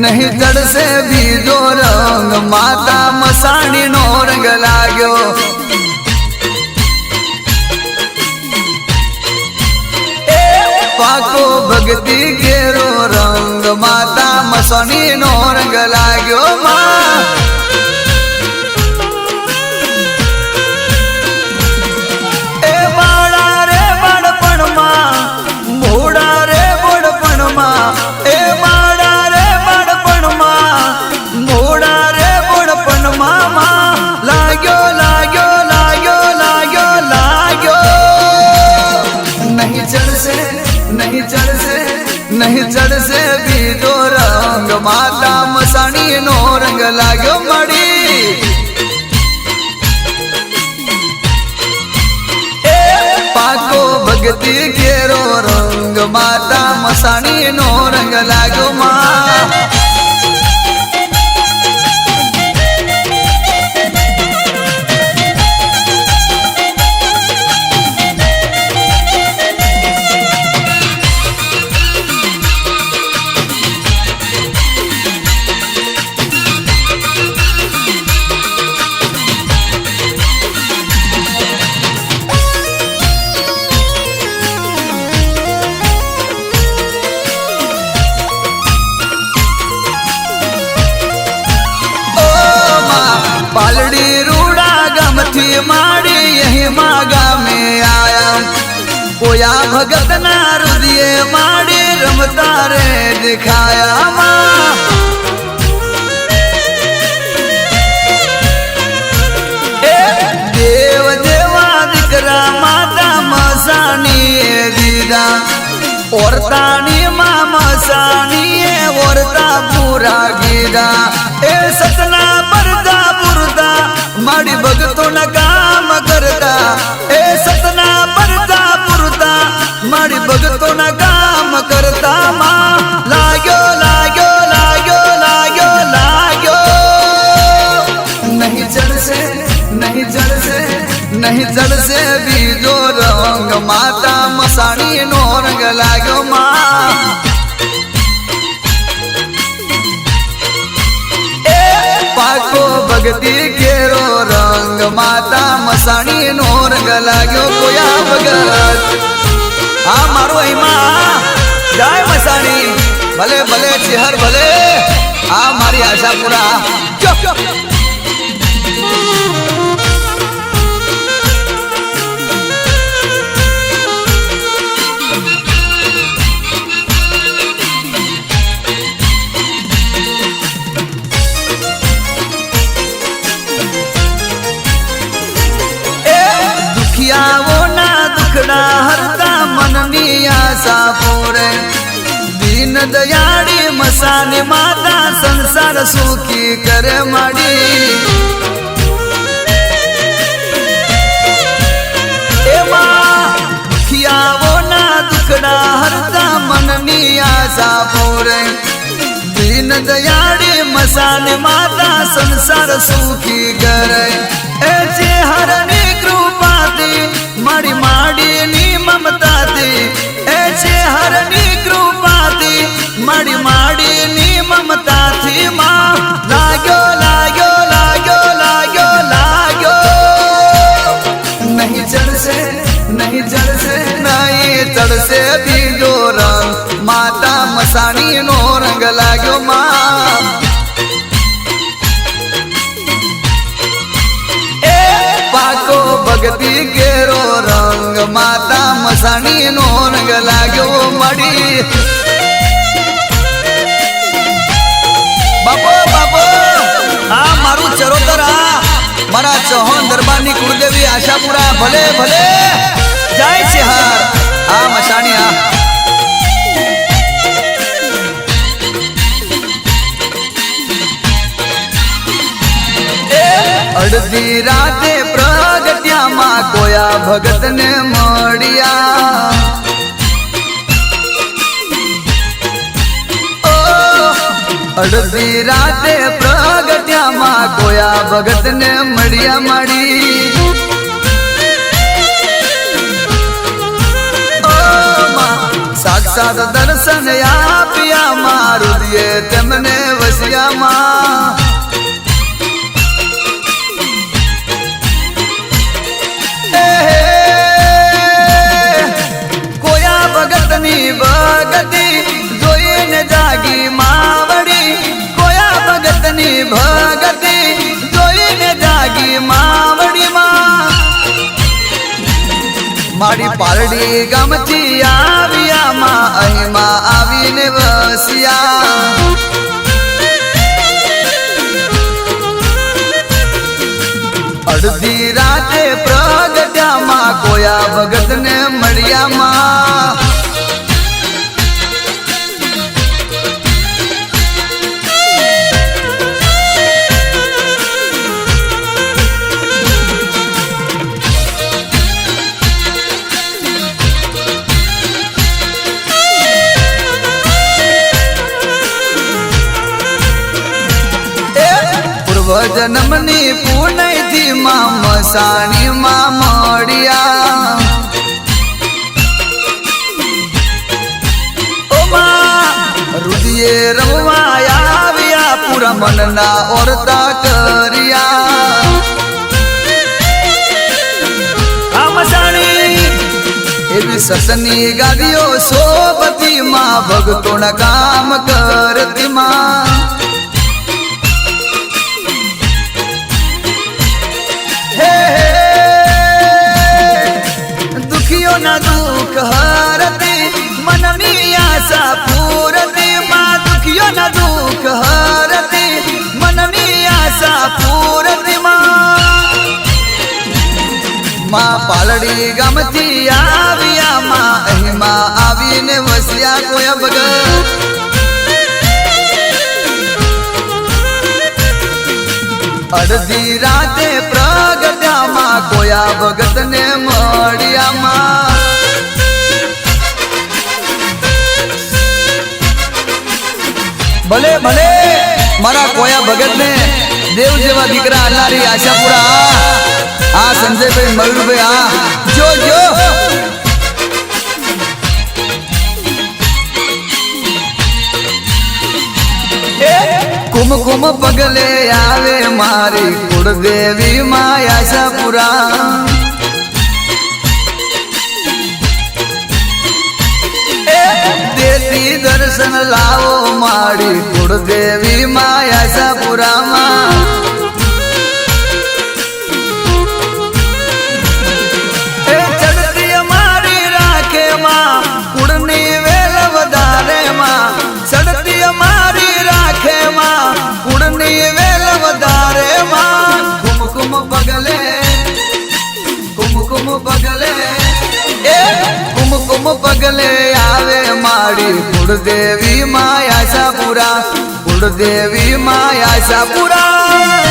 नहीं जड़से बीजो रंग माता मसाणी नो रंग लाग्यो पाको भक्ति केरो रंग माता मसाणी नो रंग लाग्यो मां नहीं चढ़ से बीजो रंग माता मसाणी नो रंग लाग्यो मड़ी पाको भक्ति केरो रंग माता मसाणी नो रंग लाग्यो मां पालड़ी रूड़ा गमथी माड़ी यही मागा में आया कोया भगत ना रुदिए माड़ी रमता रे दिखाया मां देव देवा दिकरा माता मसानी दीदा औरतानी मां मसानी औरता पूरा गीदा ए सतना परदा माड़ी भगतों न काम करता ए सतना परदा पुरता माड़ी भगतों न काम करता मां लाग्यो लाग्यो लाग्यो लाग्यो लाग्यो नहीं जड़ से बीजो रंग माता मसाणी नो रंग लाग्यो मां पाको भक्ति केरो रंग माता मसाणी नो रंग लाग्यो कोया भगत आ मारो हिमा जय मसाणी भले भले चिहर भले आ मारी आशा पूरा हरता मननी आशा पूरे दीन दयाड़ी मसानी माता संसार सुखी करे माड़ी खियावो ना दुखड़ा हरता मननी आशा पूरे दीन दयाड़ी मसानी माता संसार सुखी करे ऐसे हरनी कृपा दी माड़ी माड़ी नी ममता दी ऐसे हरनी कृपा दी माड़ी माड़ी नी ममता थी मां लाग्यो लाग्यो लाग्यो लाग्यो लाग्यो नहीं चढ़ से बीजो रंग माता मसाणी नो रंग लाग्यो मां पाको भक्ति केरो रंग माता मसाणी नो रंग लाग्यो मड़ी बापो बापो आ मारू चरोतर मारा चौहान दरबार कुलदेवी आशापुरा भले भले जय सिहार आ मसाणी आ अड़धी राते प्रगट्या मां कोया भगत ने मड़िया अड़धी राते प्रगट्या मां कोया भगत ने मड़िया मड़ी साक्षात दर्शन या पिया જગતી જોઈને જાગી માવડીમાં મારી પાલડી ગામથી આવ્યા માં અહીંમાં આવીને વસ્યા અડધી રાતે પ્રગટ્યામાં કોયા ભગત ને મળ્યામાં જન્મની પુનઃથી માં મસાણી માં મળ્યા ઓ માં રુદિયે રમવા આવ્યા પૂરા મનના ઓરતા કર્યા આ મસાણી એવી સસની ગાદીઓ સોબતી માં ભગતોના કામ કરતી માં ના દુઃખ હરતી મનની આશા પૂરતી માં દુખિયો ના દુઃખ હરતી મનની આશા પૂરતી માં પાલડી ગામથી આવ્યા માં અહીંમાં આવીને વસ્યા કોઈ ભગત અડધી રાતે પ્રગટ્યામાં કોયા ભગત ને મળ્યામાં ભલે ભલે મારા કોયા ભગત ને દેવ જેવા દીકરા અલ્લારી આશાપુરા આ સંજયભાઈ મયુરભાઈ આ જો જો કુમકુમ પગલે આવે મારી કુળદેવી માં આશાપુરા દેતી દર્શન લાવો મારી કુળદેવી માં આશાપુરામાં ચડતી અમારી રાખે માં કુળની વેલ વધારે માં ચડતી અમારી રાખે માં કુળની વેલ વધારે માં કુમકુમ પગલે કુમકુમ પગલે આવે મારી કુળદેવી માં આશાપુરા કુળદેવી માં આશાપુરા